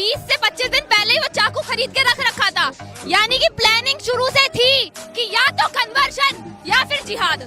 20 से 25 दिन पहले ही वो चाकू खरीद के रख रखा था। यानी कि प्लानिंग शुरू से थी कि या तो कन्वर्शन या फिर जिहाद।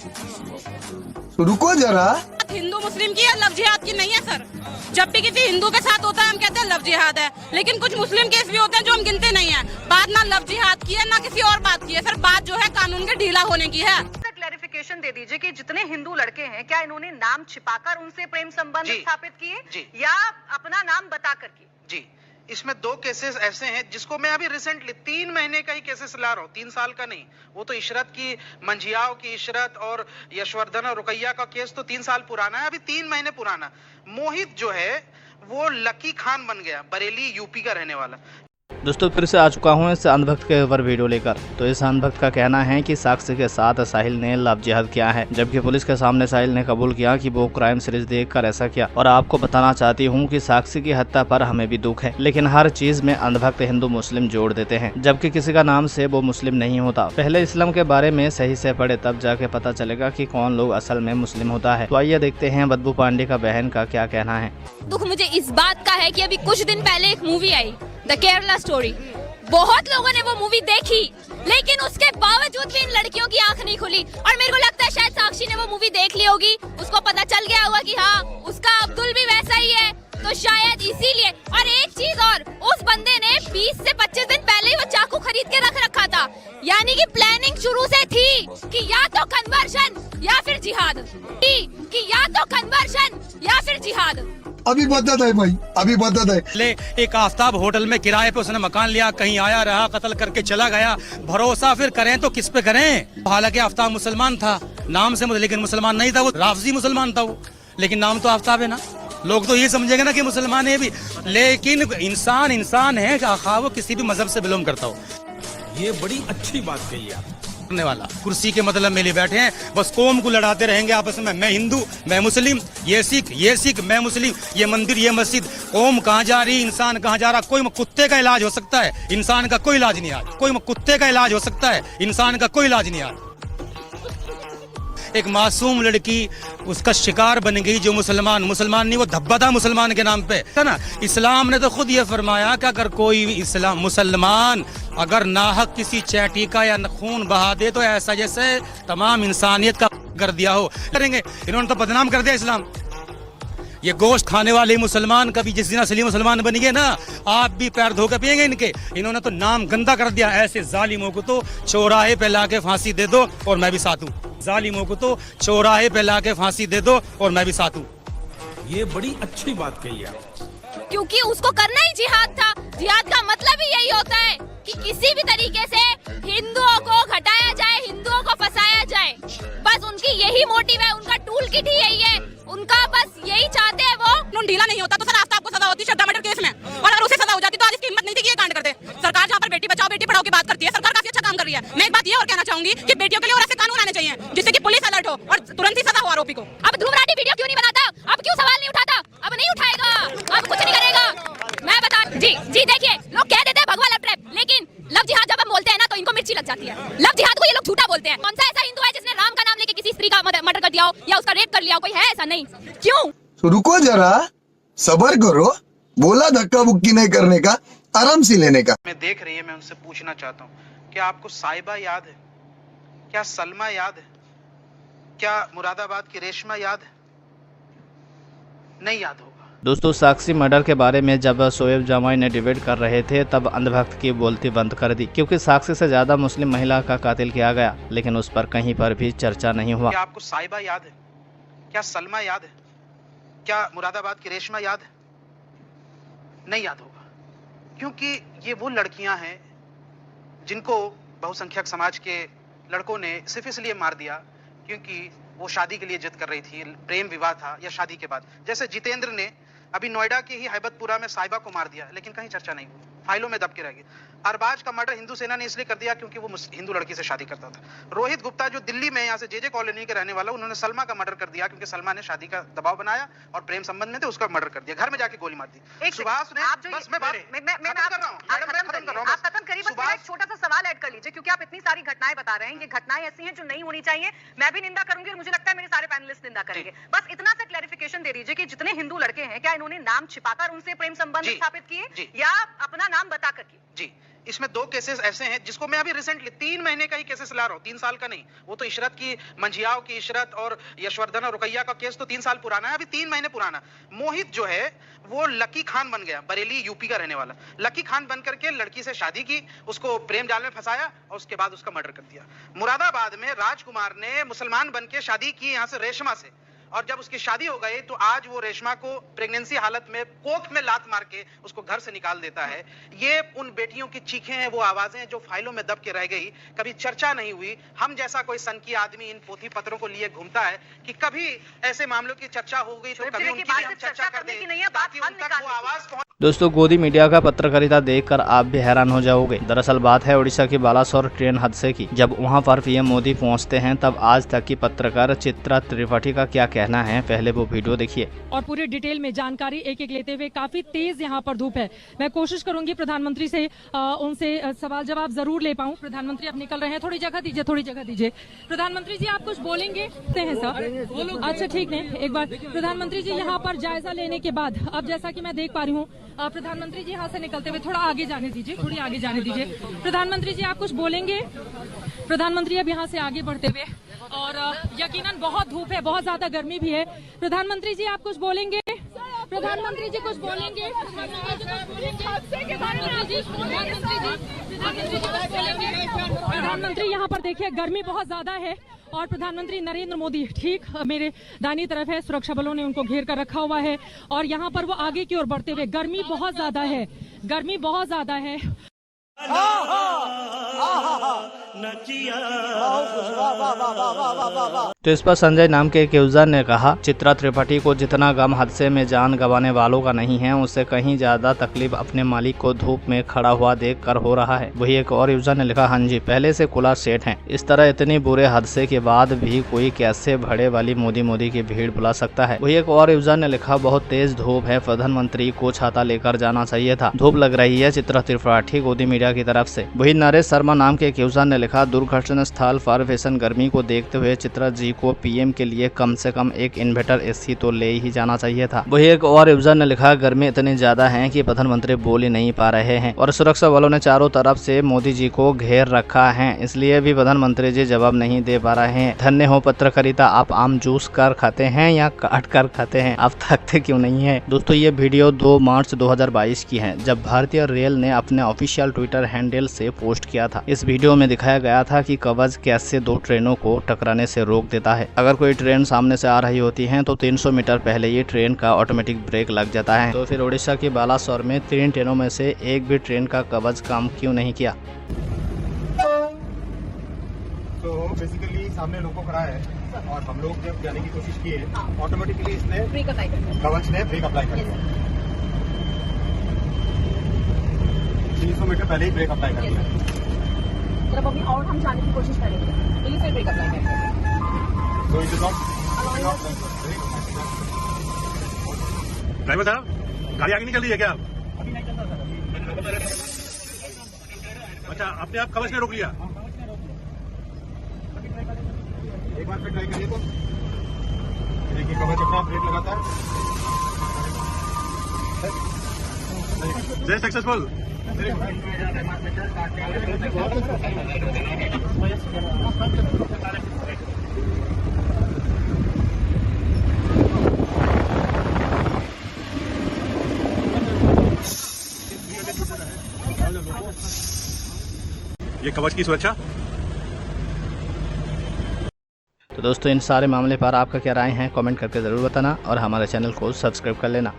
रुको जरा, हिंदू मुस्लिम की या लव जिहाद की नहीं है सर। जब भी किसी हिंदू के साथ होता है हम कहते हैं लव जिहाद है, लेकिन कुछ मुस्लिम केस भी होते हैं जो हम गिनते नहीं है। बात ना लव जिहाद की है ना किसी और बात की है सर, बात जो है कानून के ढीला होने की है। क्लैरिफिकेशन दे दीजिए कि जितने हिंदू लड़के हैं क्या इन्होंने नाम छिपाकर उनसे प्रेम संबंध स्थापित किए या अपना नाम बताकर किए? जी, इसमें दो केसेस ऐसे हैं जिसको मैं अभी रिसेंटली 3 महीने का ही केसेस ला रहा हूँ, 3 साल का नहीं। वो तो इशरत की, मंझियाओं की इशरत और यशवर्धन और रुकैया का केस तो 3 साल पुराना है, अभी 3 महीने पुराना। मोहित जो है वो लकी खान बन गया, बरेली यूपी का रहने वाला। दोस्तों फिर से आ चुका हूँ इस अंधभक्त के ऊपर वीडियो लेकर। तो इस अंधभक्त का कहना है कि साक्षी के साथ साहिल ने लव जिहाद किया है, जबकि पुलिस के सामने साहिल ने कबूल किया कि वो क्राइम सीरीज देखकर ऐसा किया। और आपको बताना चाहती हूँ कि साक्षी की हत्या पर हमें भी दुख है, लेकिन हर चीज में अंधभक्त हिंदू मुस्लिम जोड़ देते हैं, जबकि किसी का नाम से वो मुस्लिम नहीं होता। पहले इस्लाम के बारे में सही से पढ़े, तब जाके पता चलेगा कि कौन लोग असल में मुस्लिम होता है। तो आइए देखते हैं बदबू पांडे का बहन का क्या कहना है। दुख मुझे इस बात का है कि अभी कुछ दिन पहले एक movie I the Kerala story. बहुत लोगों ने वो मूवी देखी, लेकिन उसके बावजूद भी इन लड़कियों की आंख नहीं खुली। और मेरे को लगता है शायद साक्षी ने वो मूवी देख ली होगी, उसको पता चल गया होगा कि हाँ उसका अब्दुल भी वैसा ही है, तो शायद इसीलिए। और एक चीज और, उस बंदे ने 20 से 25 दिन पहले ही वो चाकू खरीद के रख रखा था। यानी कि प्लानिंग शुरू से थी कि या तो कन्वर्शन या फिर जिहाद, कि या तो कन्वर्शन या फिर जिहाद। अभी बदत है भाई, अभी बदत है। ले एक आफ्ताब होटल में किराए पे उसने मकान लिया, कहीं आया रहा, कत्ल करके चला गया। भरोसा फिर करें तो किस पे करें? हालांकि आफ्ताब मुसलमान था नाम से, लेकिन मुसलमान नहीं था, वो राफजी मुसलमान था वो, लेकिन नाम तो आफ्ताब है ना। लोग तो ये समझेंगे ना कि मुसलमान है भी, लेकिन इंसान इंसान है, खा वो किसी भी मजहब से बिलोंग करता हो। ये बड़ी अच्छी बात कही आप। वाला कुर्सी के मतलब में लिए बैठे हैं, बस कौम को लड़ाते रहेंगे आपस में। मैं हिंदू, मैं मुस्लिम, ये सिख, मैं मुस्लिम, ये मंदिर, ये मस्जिद। कौम कहाँ जा रही, इंसान कहाँ जा रहा? कोई कुत्ते का इलाज हो सकता है, इंसान का कोई इलाज नहीं आज। कोई कुत्ते का इलाज हो सकता है, इंसान का कोई इलाज नहीं आज। एक मासूम लड़की उसका शिकार बन गई, जो मुसलमान नहीं, वो धब्बा था मुसलमान के नाम पे, है ना। इस्लाम ने तो खुद ये फरमाया कि अगर कोई इस्लाम मुसलमान अगर नाहक किसी चैटी का या खून बहा दे तो ऐसा जैसे तमाम इंसानियत का कर दिया हो करेंगे। इन्होंने तो बदनाम कर दिया इस्लाम। ये गोश्त खाने वाले मुसलमान कभी जिस दिन असली मुसलमान बन गए ना, आप भी पैर धोकर पिएंगे इनके। इन्होंने तो नाम गंदा कर दिया। ऐसे जालिमों को तो चौराहे पे लाके फांसी दे दो और मैं भी साथ हूँ। जालिमों को तो चौराहे पे लाके फांसी दे दो और मैं भी साथ हूँ। ये बड़ी अच्छी बात कही है, क्योंकि उसको करना ही जिहाद था। जिहाद का मतलब ही यही होता है कि किसी भी तरीके से हिंदुओं को घटाया जाए, हिंदुओं को फंसाया जाए। बस उनकी यही मोटिव है, उनका टूल किट ही यही है, उनका बस यही चाहते हैं वो। ढीला नहीं होता तो सर आफ्ताब को सजा होती श्रद्धा मर्डर केस में, और अगर उसे सजा हो जाती तो आज इसकी हिम्मत नहीं थी कि ये कांड करते। सरकार जहाँ पर बेटी बचाओ बेटी पढ़ाओ की बात करती है, सरकार काफी अच्छा काम कर रही है। मैं एक बात ये और कहना चाहूंगी कि बेटियों के लिए और ऐसे कानून आने चाहिए जिससे कि पुलिस अलर्ट हो और तुरंत ही सजा हो आरोपी को। अब ध्रुव राठी वीडियो क्यों नहीं बनाता? अब क्यों सवाल नहीं उठाता? अब नहीं उठाएगा, अब कुछ नहीं करेगा। मैं बता जी देखिए, लोग कह देते हैं भगवा लव ट्रैप, लेकिन लव जिहाद जब हम बोलते हैं ना तो इनको मिर्ची लग जाती है। लव जिहाद को ये लोग झूठा बोलते हैं। कौन सा ऐसा हिंदू है जिसने राम का नाम लेके किसी स्त्री का मर्डर कर दिया हो या उसका रेप कर लिया हो? कोई है ऐसा? नहीं। क्यों? रुको जरा, सबर करो। बोला धक्का बुक्की नहीं करने का, आराम से लेने का। मैं देख रही है, मैं उनसे पूछना चाहता हूँ, क्या आपको साहिबा याद है? क्या सलमा याद है? क्या मुरादाबाद की रेशमा याद है? नहीं याद होगा। दोस्तों साक्षी मर्डर के बारे में जब शोएब जमाई ने डिबेट कर रहे थे, तब अंधभक्त की बोलती बंद कर दी, क्योंकि साक्षी से ज्यादा मुस्लिम महिला का कातिल किया गया, लेकिन उस पर कहीं पर भी चर्चा नहीं हुआ। क्या आपको साहिबा याद है? क्या सलमा याद है? क्या मुरादाबाद की रेशमा याद है? नहीं याद होगा, क्योंकि ये वो लड़कियां हैं जिनको बहुसंख्यक समाज के लड़कों ने सिर्फ इसलिए मार दिया क्योंकि वो शादी के लिए जिद कर रही थी, प्रेम विवाह था या शादी के बाद। जैसे जितेंद्र ने अभी नोएडा के ही हैबतपुरा में साहिबा को मार दिया, लेकिन कहीं चर्चा नहीं हुई, फाइलों में दब के रह गई। अरबाज का मर्डर हिंदू सेना ने इसलिए कर दिया क्योंकि वो हिंदू लड़की से शादी करता था। रोहित गुप्ता जो दिल्ली में यहाँ से जेजे कॉलोनी के रहने वाला, उन्होंने सलमा का मर्डर कर दिया क्योंकि सलमा ने शादी का दबाव बनाया और प्रेम संबंध में थे, उसका मर्डर कर दिया, घर में जाके गोली मार दी। सुभाष ने, बस मैं खत्म कर रहा हूँ, बस मेरा एक छोटा सा सवाल ऐड कर लीजिए, क्योंकि आप इतनी सारी घटनाएं बता रहे हैं, ये घटनाएं ऐसी हैं जो नहीं होनी चाहिए। मैं भी निंदा करूंगी और मुझे लगता है मेरे सारे पैनलिस्ट निंदा करेंगे। बस इतना सा क्लैरिफिकेशन दे दीजिए कि जितने हिंदू लड़के हैं, क्या इन्होंने नाम छिपाकर उनसे प्रेम संबंध स्थापित किए या अपना नाम बताकर किए? जी, इसमें 2 केसेस ऐसे हैं जिसको मैं अभी रिसेंटली 3 महीने का ही केसेस ला रहा हूँ, 3 साल का नहीं। वो तो इशरत की, मंझियाओं की इशरत और यशवर्धन और रुकैया का केस तो 3 साल पुराना है, अभी 3 महीने पुराना। मोहित जो है वो लकी खान बन गया, बरेली यूपी का रहने वाला। लकी खान बन करके लड़की से शादी की, उसको प्रेम जाल में फंसाया और उसके बाद उसका मर्डर कर दिया। मुरादाबाद में राजकुमार ने मुसलमान बन के शादी की यहाँ से रेशमा से, और जब उसकी शादी हो गई तो आज वो रेशमा को प्रेगनेंसी हालत में कोख में लात मार के उसको घर से निकाल देता है। ये उन बेटियों की चीखें हैं, वो आवाजें हैं जो फाइलों में दब के रह गई, कभी चर्चा नहीं हुई। हम जैसा कोई सनकी आदमी इन पोथी पत्रों को लिए घूमता है कि कभी ऐसे मामलों की चर्चा हो गई तो कभी उनकी भी हम चर्चा कर दें ताकि उन तक वो आवाज पहुंचे। दोस्तों, गोदी मीडिया का पत्रकारिता देखकर आप भी हैरान हो जाओगे। दरअसल बात है उड़ीसा की बालासोर ट्रेन हादसे की। जब वहां पर पीएम मोदी पहुंचते हैं तब आज तक की पत्रकार चित्रा त्रिपाठी का क्या कहना है, पहले वो वीडियो देखिए। और पूरे डिटेल में जानकारी एक एक लेते हुए, काफी तेज यहाँ पर धूप है। मैं कोशिश करूंगी प्रधानमंत्री से उनसे सवाल जवाब जरूर ले पाऊं। प्रधानमंत्री अब निकल रहे हैं, थोड़ी जगह दीजिए, थोड़ी जगह दीजिए। प्रधानमंत्री जी आप कुछ बोलेंगे? हैं सर, अच्छा ठीक है। एक बार प्रधानमंत्री जी यहाँ पर जायजा लेने के बाद अब जैसा कि मैं देख पा रही हूँ, प्रधानमंत्री जी यहाँ से निकलते हुए थोड़ा आगे जाने दीजिए, थोड़ी आगे जाने दीजिए। प्रधानमंत्री जी आप कुछ बोलेंगे? प्रधानमंत्री अब यहाँ से आगे बढ़ते हुए, और यकीनन बहुत धूप है, बहुत ज्यादा गर्मी भी है। प्रधानमंत्री जी आप कुछ बोलेंगे? प्रधानमंत्री जी कुछ बोलेंगे? प्रधानमंत्री यहाँ पर देखिए गर्मी बहुत ज्यादा है और प्रधानमंत्री नरेंद्र मोदी ठीक मेरे दाहिनी तरफ है। सुरक्षा बलों ने उनको घेर कर रखा हुआ है और यहाँ पर वो आगे की ओर बढ़ते हुए, गर्मी बहुत ज्यादा है, गर्मी बहुत ज्यादा है। तो इस पर संजय नाम के एक यूजर ने कहा, चित्रा त्रिपाठी को जितना गम हादसे में जान गंवाने वालों का नहीं है, उससे कहीं ज्यादा तकलीफ अपने मालिक को धूप में खड़ा हुआ देखकर हो रहा है। वही एक और यूजर ने लिखा, हाँ जी पहले से खुला सेट है। इस तरह इतनी बुरे हादसे के बाद भी कोई कैसे भड़े वाली मोदी मोदी की भीड़ बुला सकता है। वही एक और यूजर ने लिखा, बहुत तेज धूप है, प्रधानमंत्री को छाता लेकर जाना चाहिए था, धूप लग रही है। चित्रा त्रिपाठी गोदी मीडिया की तरफ से। वही नरेश शर्मा नाम के एक यूजर ने लिखा, दुर्घटना स्थल पर भीषण गर्मी को देखते हुए चित्रा जी को पीएम के लिए कम से कम एक इन्वर्टर एसी तो ले ही जाना चाहिए था। वही एक और यूजर ने लिखा, गर्मी इतनी ज्यादा है कि प्रधानमंत्री बोल ही नहीं पा रहे हैं और सुरक्षा बलों ने चारों तरफ से मोदी जी को घेर रखा है, इसलिए भी प्रधानमंत्री जी जवाब नहीं दे पा रहे हैं। धन्य हो पत्रकारिता, आप आम जूस कर खाते हैं या काट कर खाते हैं, आप थकते क्यों नहीं है। दोस्तों ये वीडियो 2 मार्च 2022 की है, जब भारतीय रेल ने अपने ऑफिशियल ट्विटर हैंडल से पोस्ट किया था। इस वीडियो में दिखाया गया था कि कवच कैसे 2 ट्रेनों को टकराने से रोक देता है। अगर कोई ट्रेन सामने से आ रही होती है तो 300 मीटर पहले ये ट्रेन का ऑटोमेटिक ब्रेक लग जाता है। तो फिर उड़ीसा की बालासोर में 3 ट्रेनों में से एक भी ट्रेन का कवच काम क्यों नहीं किया। तो बेसिकली सामने लोगो खड़ा है और हम लोग जब जाने की कोशिश किए, ऑटोमेटिकली इसने कवच ने ब्रेक अप्लाई कर दिया। 300 मीटर पहले ही ब्रेक अप्लाई कर दिया। जब अभी और हम जाने की कोशिश करेंगे तो फिर ब्रेक अप्लाई करेंगे। तो इट इज नॉट ड्राइवर साहब, गाड़ी आगे निकल रही है क्या? अभी नहीं चल रहा सर। अच्छा, आपने आप कवच ने रोक लिया? एक बार फिर ट्राई करिए तो देखिए कवच अपना ब्रेक लगाता है। सक्सेसफुल। ये कवच की सुरक्षा। तो दोस्तों इन सारे मामले पर आपका क्या राय है, कमेंट करके जरूर बताना और हमारे चैनल को सब्सक्राइब कर लेना।